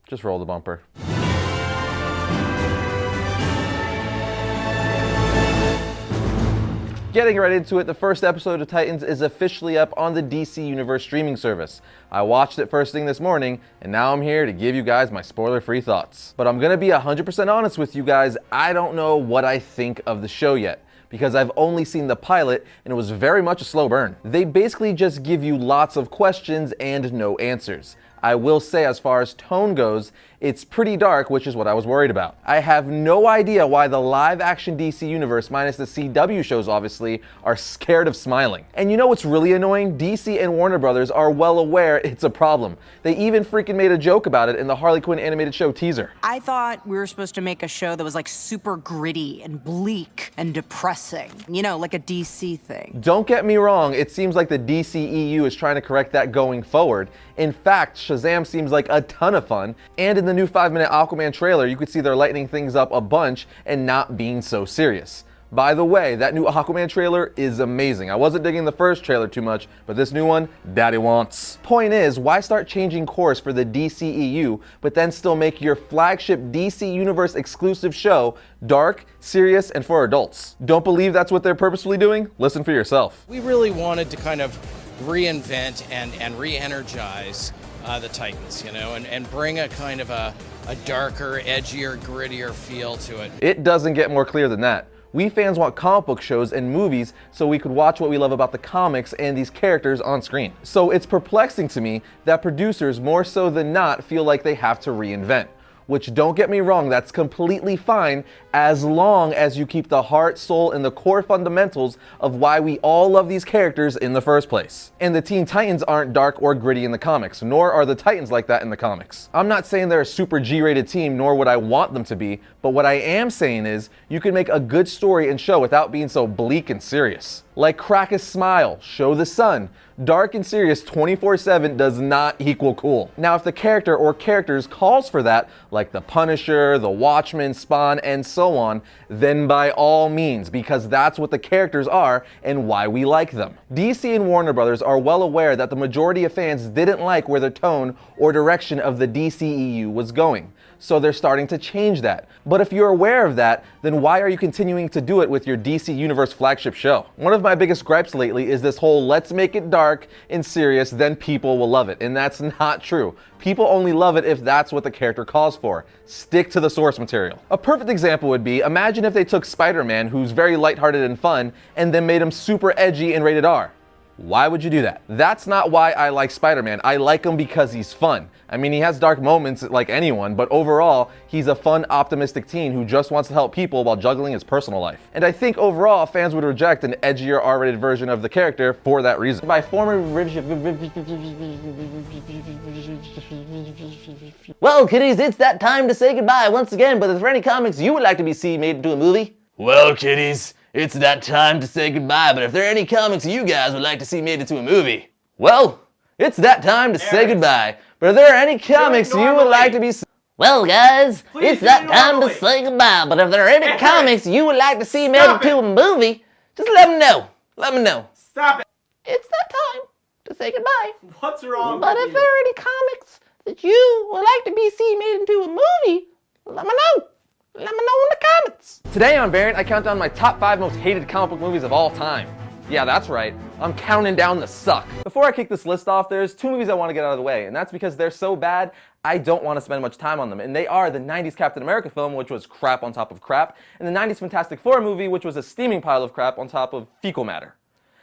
Just roll the bumper. Getting right into it, the first episode of Titans is officially up on the DC Universe streaming service. I watched it first thing this morning, and now I'm here to give you guys my spoiler-free thoughts. But I'm gonna be 100% honest with you guys, I don't know what I think of the show yet, because I've only seen the pilot and it was very much a slow burn. They basically just give you lots of questions and no answers. I will say, as far as tone goes, it's pretty dark, which is what I was worried about. I have no idea why the live-action DC universe, minus the CW shows obviously, are scared of smiling. And you know what's really annoying? DC and Warner Brothers are well aware it's a problem. They even freaking made a joke about it in the Harley Quinn animated show teaser. I thought we were supposed to make a show that was like super gritty and bleak and depressing. You know, like a DC thing. Don't get me wrong, it seems like the DCEU is trying to correct that going forward. In fact, Shazam seems like a ton of fun, and in the new 5-minute Aquaman trailer, you could see they're lightening things up a bunch and not being so serious. By the way, that new Aquaman trailer is amazing. I wasn't digging the first trailer too much, but this new one, daddy wants. Point is, why start changing course for the DCEU, but then still make your flagship DC Universe exclusive show dark, serious, and for adults? Don't believe that's what they're purposefully doing? Listen for yourself. We really wanted to kind of reinvent and re-energize the Titans, you know, and bring a kind of a darker, edgier, grittier feel to it. It doesn't get more clear than that. We fans want comic book shows and movies so we could watch what we love about the comics and these characters on screen. So it's perplexing to me that producers, more so than not, feel like they have to reinvent. Which, don't get me wrong, that's completely fine as long as you keep the heart, soul, and the core fundamentals of why we all love these characters in the first place. And the Teen Titans aren't dark or gritty in the comics, nor are the Titans like that in the comics. I'm not saying they're a super G-rated team, nor would I want them to be, but what I am saying is you can make a good story and show without being so bleak and serious. Like crack a smile, show the sun. Dark and serious 24/7 does not equal cool. Now, if the character or characters calls for that, like the Punisher, the Watchmen, Spawn, and so on, then by all means, because that's what the characters are and why we like them. DC and Warner Brothers are well aware that the majority of fans didn't like where the tone or direction of the DCEU was going. So they're starting to change that. But if you're aware of that, then why are you continuing to do it with your DC Universe flagship show? One of my biggest gripes lately is this whole let's make it dark and serious, then people will love it. And that's not true. People only love it if that's what the character calls for. Stick to the source material. A perfect example would be, imagine if they took Spider-Man, who's very lighthearted and fun, and then made him super edgy and rated R. Why would you do that? That's not why I like Spider-Man. I like him because he's fun. I mean, he has dark moments like anyone, but overall, he's a fun, optimistic teen who just wants to help people while juggling his personal life. And I think overall, fans would reject an edgier R-rated version of the character for that reason. By former... Well, kiddies, it's that time to say goodbye once again, but if there are any comics you would like to be seen made into a movie? Well, kiddies, it's that time to say goodbye, but if there are any comics you guys would like to see made into a movie, well, it's that time to say goodbye. But if there are any comics you would like to be... Well, guys, it's that time to say goodbye, but if there are any comics you would like to see made into a movie, just let me know. Let me know. Stop it. It's that time to say goodbye. What's wrong But with if there are any comics that you would like to be seen made into a movie, let me know. Let me know in the comments. Today on Variant, I count down my top 5 most hated comic book movies of all time. Yeah, that's right. I'm counting down the suck. Before I kick this list off, there's 2 movies I want to get out of the way, and that's because they're so bad, I don't want to spend much time on them. And they are the 90s Captain America film, which was crap on top of crap, and the 90s Fantastic Four movie, which was a steaming pile of crap on top of fecal matter.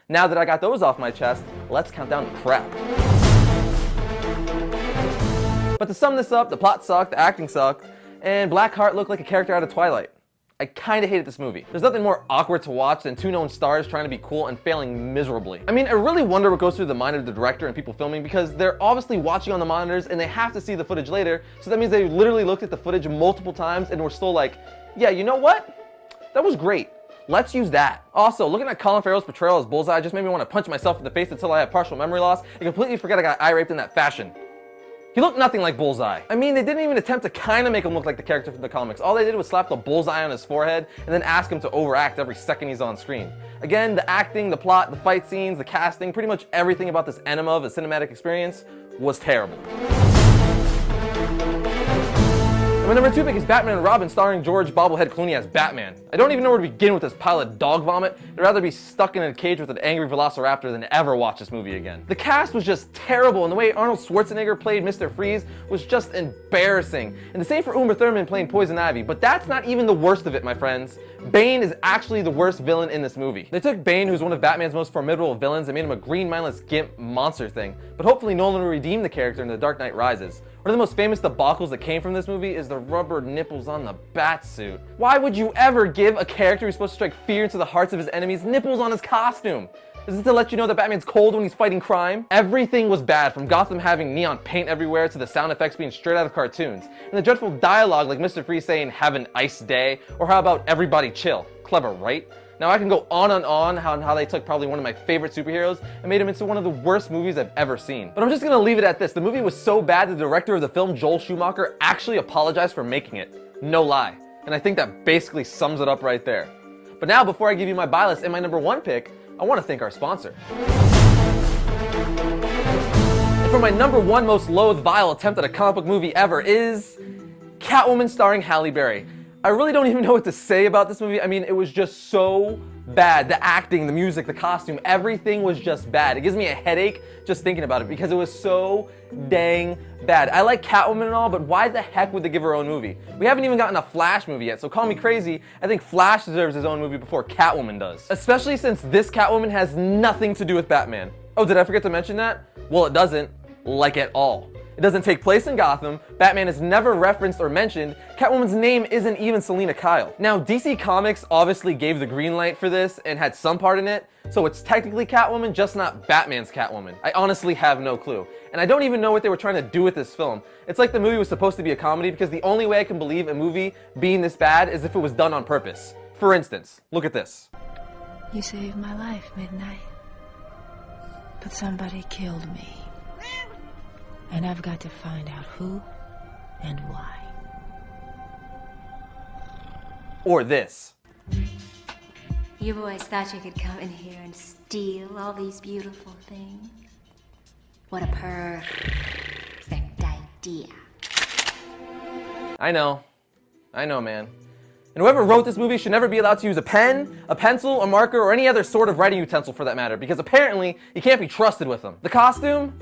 Now that I got those off my chest, let's count down the crap. But to sum this up, the plot sucked, the acting sucked, and Blackheart looked like a character out of Twilight. I kinda hated this movie. There's nothing more awkward to watch than 2 known stars trying to be cool and failing miserably. I mean, I really wonder what goes through the mind of the director and people filming, because they're obviously watching on the monitors and they have to see the footage later, so that means they literally looked at the footage multiple times and were still like, yeah, you know what? That was great. Let's use that. Also, looking at Colin Farrell's portrayal as Bullseye just made me want to punch myself in the face until I have partial memory loss and completely forget I got eye raped in that fashion. He looked nothing like Bullseye. I mean, they didn't even attempt to kind of make him look like the character from the comics. All they did was slap the bullseye on his forehead and then ask him to overact every second he's on screen. Again, the acting, the plot, the fight scenes, the casting, pretty much everything about this enema of a cinematic experience was terrible. My number 2 pick is Batman and Robin, starring George Bobblehead Clooney as Batman. I don't even know where to begin with this pile of dog vomit. I'd rather be stuck in a cage with an angry velociraptor than ever watch this movie again. The cast was just terrible, and the way Arnold Schwarzenegger played Mr. Freeze was just embarrassing. And the same for Uma Thurman playing Poison Ivy, but that's not even the worst of it, my friends. Bane is actually the worst villain in this movie. They took Bane, who's one of Batman's most formidable villains, and made him a green mindless gimp monster thing. But hopefully Nolan will redeem the character in The Dark Knight Rises. One of the most famous debacles that came from this movie is the rubber nipples on the Batsuit. Why would you ever give a character who's supposed to strike fear into the hearts of his enemies nipples on his costume? Is it to let you know that Batman's cold when he's fighting crime? Everything was bad, from Gotham having neon paint everywhere to the sound effects being straight out of cartoons. And the dreadful dialogue like Mr. Freeze saying, "Have an ice day," or how about "everybody chill." Clever, right? Now I can go on and on how they took probably one of my favorite superheroes and made him into one of the worst movies I've ever seen. But I'm just gonna leave it at this. The movie was so bad the director of the film, Joel Schumacher, actually apologized for making it. No lie. And I think that basically sums it up right there. But now, before I give you my buy list and my number 1 pick, I want to thank our sponsor. And for my number 1 most loathed, vile attempt at a comic book movie ever is Catwoman starring Halle Berry. I really don't even know what to say about this movie. I mean, it was just so bad. The acting, the music, the costume, everything was just bad. It gives me a headache just thinking about it because it was so dang bad. I like Catwoman and all, but why the heck would they give her own movie? We haven't even gotten a Flash movie yet, so call me crazy. I think Flash deserves his own movie before Catwoman does. Especially since this Catwoman has nothing to do with Batman. Oh, did I forget to mention that? Well, it doesn't, like at all. It doesn't take place in Gotham, Batman is never referenced or mentioned, Catwoman's name isn't even Selina Kyle. Now, DC Comics obviously gave the green light for this and had some part in it, so it's technically Catwoman, just not Batman's Catwoman. I honestly have no clue. And I don't even know what they were trying to do with this film. It's like the movie was supposed to be a comedy because the only way I can believe a movie being this bad is if it was done on purpose. For instance, look at this. You saved my life, Midnight. But somebody killed me. And I've got to find out who and why. Or this. You boys thought you could come in here and steal all these beautiful things? What a perfect idea. I know, man. And whoever wrote this movie should never be allowed to use a pen, a pencil, a marker, or any other sort of writing utensil for that matter, because apparently you can't be trusted with them. The costume?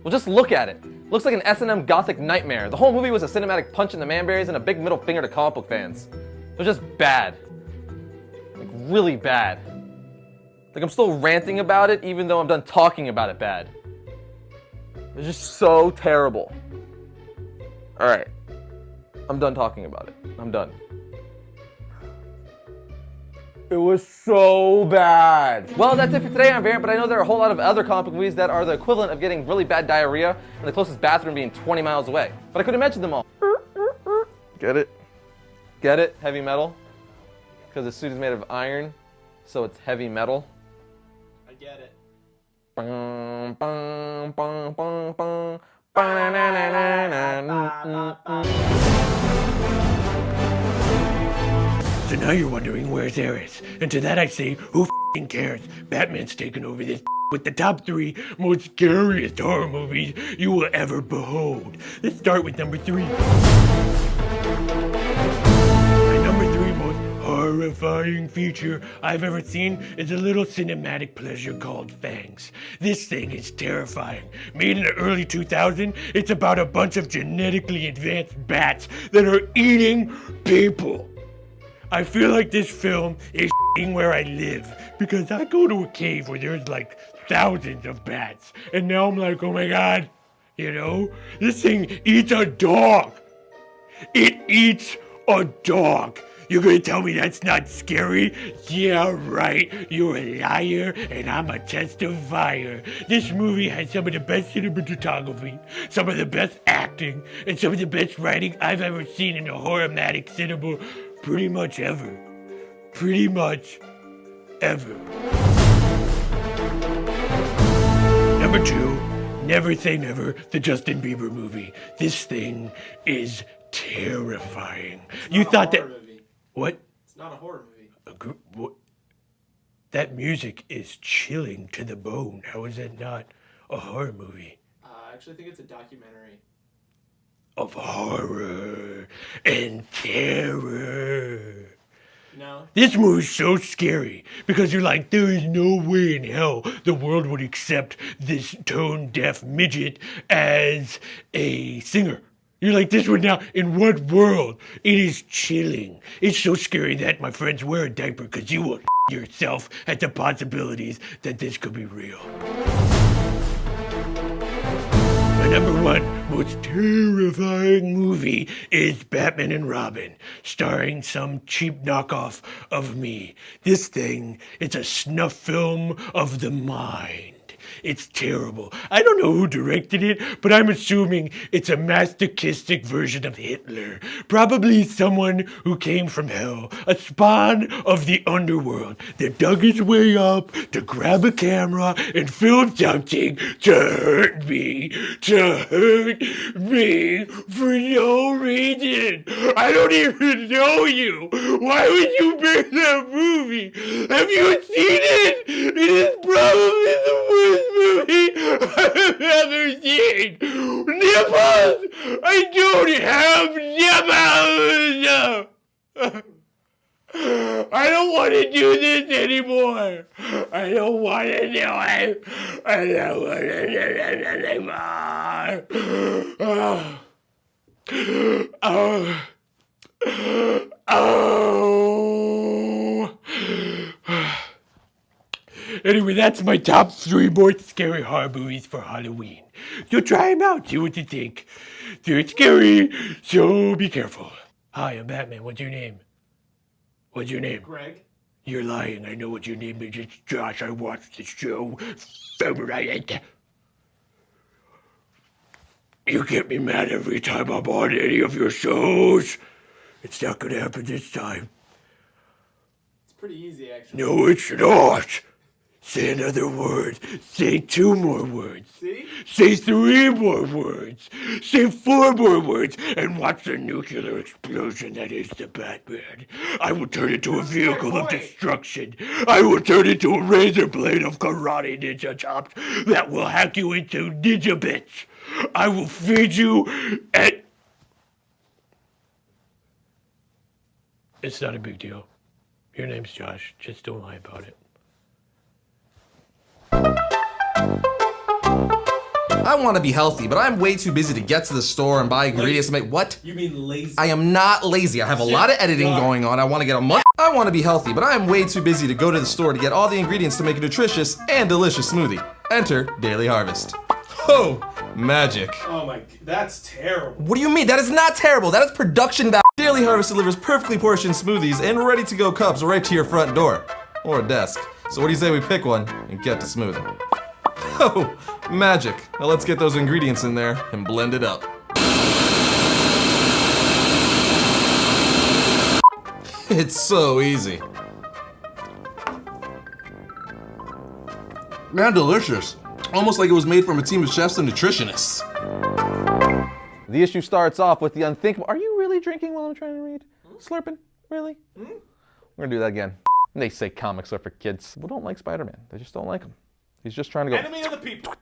Well, just look at it. Looks like an S&M gothic nightmare. The whole movie was a cinematic punch in the manberries and a big middle finger to comic book fans. It was just bad. Like, really bad. Like, I'm still ranting about it even though I'm done talking about it bad. It was just so terrible. Alright. I'm done talking about it. I'm done. It was so bad. Well, that's it for today on Variant, but I know there are a whole lot of other comic book movies that are the equivalent of getting really bad diarrhea and the closest bathroom being 20 miles away. But I couldn't mention them all. Get it? Get it? Heavy metal? Because the suit is made of iron, so it's heavy metal. I get it. So now you're wondering where's Eris, and to that I say, who f***ing cares? Batman's taken over this with the top 3 most scariest horror movies you will ever behold. Let's start with number 3. My number 3 most horrifying feature I've ever seen is a little cinematic pleasure called Fangs. This thing is terrifying. Made in the early 2000s, it's about a bunch of genetically advanced bats that are eating people. I feel like this film is where I live because I go to a cave where there's like thousands of bats and now I'm like, oh my god, you know, this thing eats a dog. It eats a dog. You're gonna tell me that's not scary? Yeah, right. You're a liar and I'm a testifier. This movie has some of the best cinematography, some of the best acting, and some of the best writing I've ever seen in the horror-matic cinema. Pretty much ever. Pretty much ever. Number 2, Never Say Never, the Justin Bieber movie. This thing is terrifying. You thought that... Movie. What? It's not a horror movie. What? That music is chilling to the bone. How is that not a horror movie? I actually think it's a documentary. of horror and terror. No. This movie's so scary because you're like, there is no way in hell the world would accept this tone-deaf midget as a singer. You're like, this would now, in what world? It is chilling. It's so scary that, my friends, wear a diaper because you will yourself at the possibilities that this could be real. My number one most terrifying movie is Batman and Robin, starring some cheap knockoff of me. This thing, it's a snuff film of the mind. It's terrible. I don't know who directed it, but I'm assuming it's a masochistic version of Hitler. Probably someone who came from hell, a spawn of the underworld that dug his way up to grab a camera and film something to hurt me for no reason. I don't even know you. Why would you make that movie? Have you seen it? It is probably the worst movie I've ever seen. Nipples! I don't have nipples! I don't want to do this anymore. I don't want to do it. I don't want to do it anymore. Anyway, that's my top 3 most scary horror movies for Halloween. So try them out, see what you think. They're scary, so be careful. Hi, I'm Batman. What's your name? What's your name? Greg. You're lying. I know what your name is. It's Josh. I watched the show. Favorite. You get me mad every time I'm on any of your shows. It's not gonna happen this time. It's pretty easy, actually. No, it's not. Say another word. Say 2 more words. See? Say 3 more words. Say 4 more words. And watch the nuclear explosion that is the Batman. I will turn into a vehicle of destruction. I will turn into a razor blade of karate ninja chops that will hack you into ninja bits. I will feed you and... It's not a big deal. Your name's Josh. Just don't lie about it. I want to be healthy, but I'm way too busy to get to the store and buy ingredients to make what? You mean lazy? I am not lazy. I have a lot of editing going on. I want to get a month. I want to be healthy, but I am way too busy to go to the store to get all the ingredients to make a nutritious and delicious smoothie. Enter Daily Harvest. Oh, magic. Oh my, that's terrible. What do you mean? That is not terrible. That is production value. Daily Harvest delivers perfectly portioned smoothies and ready-to-go cups right to your front door or desk. So what do you say we pick one and get to smoothing? Oh, magic. Now let's get those ingredients in there and blend it up. It's so easy. Man, delicious. Almost like it was made from a team of chefs and nutritionists. The issue starts off with the unthinkable. Are you really drinking while I'm trying to read? Slurping? Really? We're gonna do that again. They say comics are for kids. People don't like Spider-Man. They just don't like him. He's just trying to go. Enemy of the people.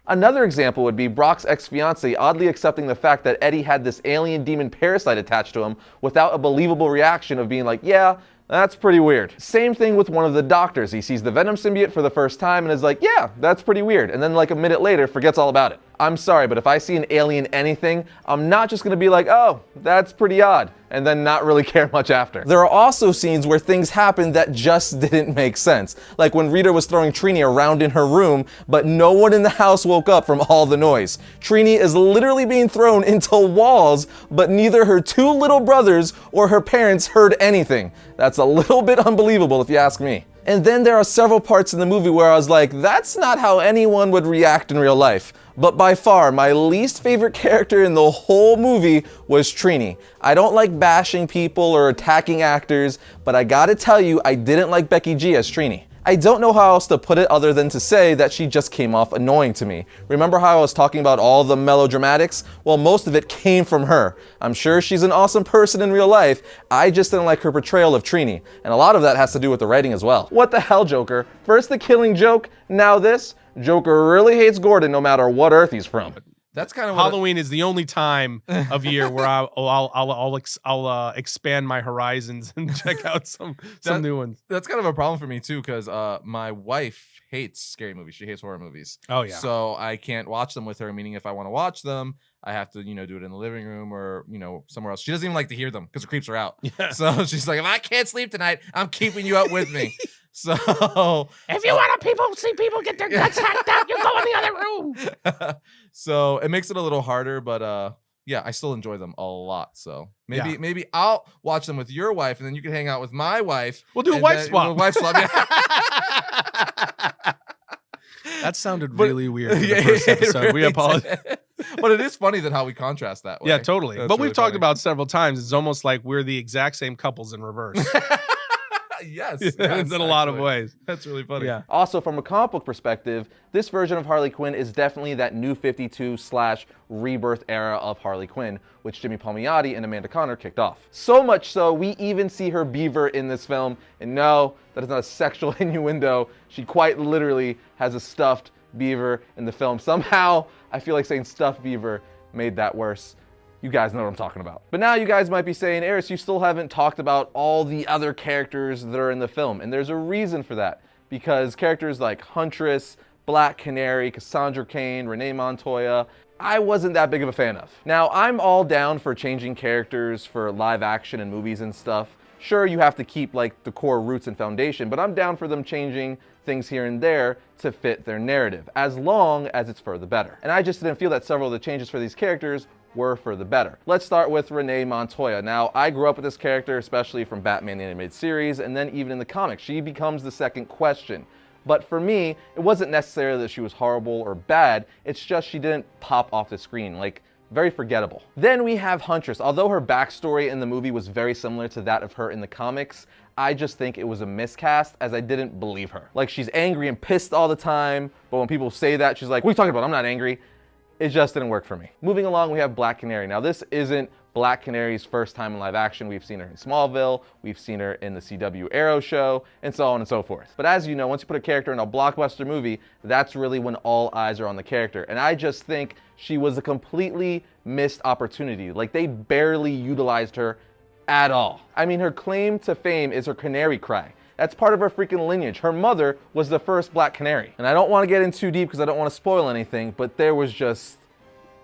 Another example would be Brock's ex-fiancée oddly accepting the fact that Eddie had this alien demon parasite attached to him without a believable reaction of being like, yeah, that's pretty weird. Same thing with one of the doctors. He sees the Venom symbiote for the first time and is like, yeah, that's pretty weird. And then like a minute later, forgets all about it. I'm sorry, but if I see an alien anything, I'm not just gonna be like, oh, that's pretty odd, and then not really care much after. There are also scenes where things happen that just didn't make sense. Like when Rita was throwing Trini around in her room, but no one in the house woke up from all the noise. Trini is literally being thrown into walls, but neither her 2 little brothers or her parents heard anything. That's a little bit unbelievable if you ask me. And then there are several parts in the movie where I was like, that's not how anyone would react in real life. But by far, my least favorite character in the whole movie was Trini. I don't like bashing people or attacking actors, but I gotta tell you, I didn't like Becky G as Trini. I don't know how else to put it other than to say that she just came off annoying to me. Remember how I was talking about all the melodramatics? Well, most of it came from her. I'm sure she's an awesome person in real life. I just didn't like her portrayal of Trini. And a lot of that has to do with the writing as well. What the hell, Joker? First the killing joke, now this? Joker really hates Gordon no matter what Earth he's from. That's kind of Halloween is the only time of year where I'll expand my horizons and check out some new ones. That's kind of a problem for me too, because my wife hates scary movies. She hates horror movies. Oh yeah. So I can't watch them with her. Meaning, if I want to watch them, I have to, do it in the living room or somewhere else. She doesn't even like to hear them because it creeps her out. Yeah. So she's like, if I can't sleep tonight, I'm keeping you up with me. So if you want to see people get their guts hacked out, you go in the other room. So it makes it a little harder, but yeah, I still enjoy them a lot. So maybe I'll watch them with your wife, and then you can hang out with my wife. We'll do a wife swap. Wife swap. That sounded really weird for the first episode. Really we apologize. But it is funny that how we contrast that way. Yeah, totally. That's but really we've talked funny. about several times. It's almost like we're the exact same couples in reverse. Yes, in a lot of ways. That's really funny. Yeah. Also, from a comic book perspective, this version of Harley Quinn is definitely that new 52 / rebirth era of Harley Quinn, which Jimmy Palmiotti and Amanda Conner kicked off. So much so, we even see her beaver in this film, and no, that is not a sexual innuendo. She quite literally has a stuffed beaver in the film. Somehow, I feel like saying stuffed beaver made that worse. You guys know what I'm talking about. But now you guys might be saying, Eris, you still haven't talked about all the other characters that are in the film. And there's a reason for that. Because characters like Huntress, Black Canary, Cassandra Kane, Renee Montoya, I wasn't that big of a fan of. Now, I'm all down for changing characters for live action and movies and stuff. Sure, you have to keep like the core roots and foundation, but I'm down for them changing things here and there to fit their narrative, as long as it's for the better. And I just didn't feel that several of the changes for these characters were for the better. Let's start with Renee Montoya. Now, I grew up with this character, especially from Batman the Animated Series, and then even in the comics. She becomes the second question. But for me, it wasn't necessarily that she was horrible or bad, it's just she didn't pop off the screen. Like, very forgettable. Then we have Huntress. Although her backstory in the movie was very similar to that of her in the comics, I just think it was a miscast, as I didn't believe her. Like, she's angry and pissed all the time, but when people say that, she's like, what are you talking about? I'm not angry. It just didn't work for me. Moving along, we have Black Canary. Now, this isn't Black Canary's first time in live action. We've seen her in Smallville, we've seen her in the CW Arrow show, and so on and so forth. But as you know, once you put a character in a blockbuster movie, that's really when all eyes are on the character. And I just think she was a completely missed opportunity. Like, they barely utilized her at all. I mean, her claim to fame is her canary cry. That's part of her freaking lineage. Her mother was the first Black Canary. And I don't want to get in too deep because I don't want to spoil anything, but there was just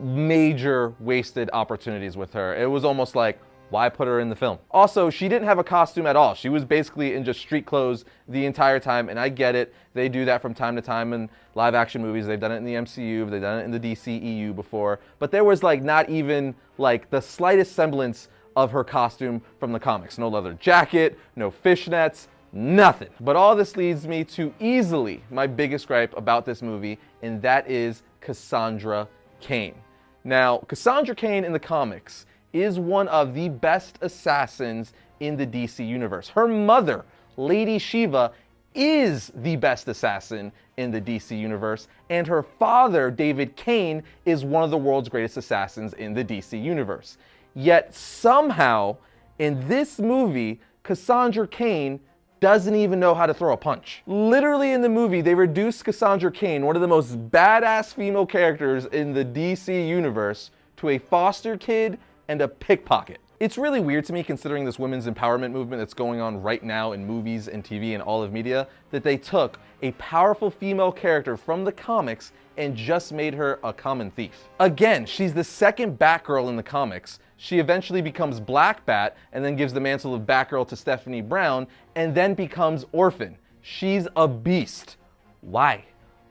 major wasted opportunities with her. It was almost like, why put her in the film? Also, she didn't have a costume at all. She was basically in just street clothes the entire time, and I get it. They do that from time to time in live action movies. They've done it in the MCU, they've done it in the DCEU before, but there was like not even like the slightest semblance of her costume from the comics. No leather jacket, no fishnets, nothing. But all this leads me to easily my biggest gripe about this movie, and that is Cassandra Kane. Now, Cassandra Kane in the comics is one of the best assassins in the DC universe. Her mother, Lady Shiva, is the best assassin in the DC universe, and her father, David Kane, is one of the world's greatest assassins in the DC universe. Yet somehow, in this movie, Cassandra Kane doesn't even know how to throw a punch. Literally in the movie, they reduced Cassandra Kane, one of the most badass female characters in the DC universe, to a foster kid and a pickpocket. It's really weird to me, considering this women's empowerment movement that's going on right now in movies and TV and all of media, that they took a powerful female character from the comics and just made her a common thief. Again, she's the second Batgirl in the comics. She eventually becomes Black Bat and then gives the mantle of Batgirl to Stephanie Brown and then becomes Orphan. She's a beast. Why?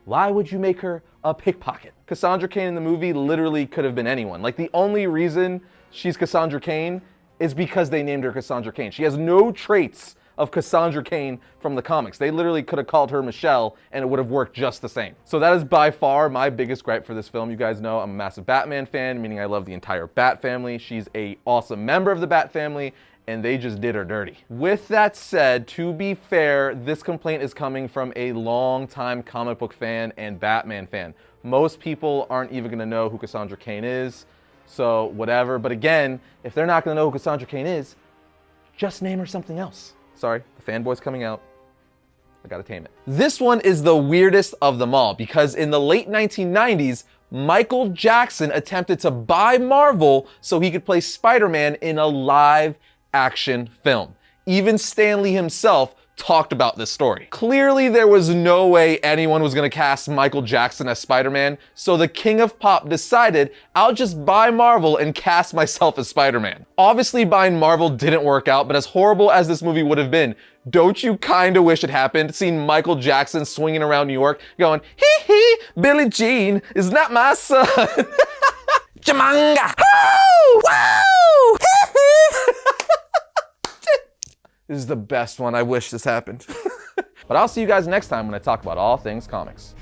Why would you make her a pickpocket? Cassandra Kane in the movie literally could have been anyone. Like, the only reason she's Cassandra Kane is because they named her Cassandra Kane. She has no traits of Cassandra Kane from the comics. They literally could have called her Michelle and it would have worked just the same. So that is by far my biggest gripe for this film. You guys know I'm a massive Batman fan, meaning I love the entire Bat family. She's an awesome member of the Bat family, and they just did her dirty. With that said, to be fair, this complaint is coming from a long-time comic book fan and Batman fan. Most people aren't even gonna know who Cassandra Kane is, so whatever. But again, if they're not gonna know who Cassandra Kane is, just name her something else. Sorry, the fanboy's coming out. I gotta tame it. This one is the weirdest of them all because in the late 1990s, Michael Jackson attempted to buy Marvel so he could play Spider-Man in a live action film. Even Stan Lee himself talked about this story. Clearly, there was no way anyone was gonna cast Michael Jackson as Spider-Man, so the King of Pop decided, I'll just buy Marvel and cast myself as Spider-Man. Obviously, buying Marvel didn't work out, but as horrible as this movie would have been, don't you kinda wish it happened, seeing Michael Jackson swinging around New York going, hee hee, Billie Jean is not my son. Jamanga, woo, woo, hee hee. This is the best one. I wish this happened. But I'll see you guys next time when I talk about all things comics.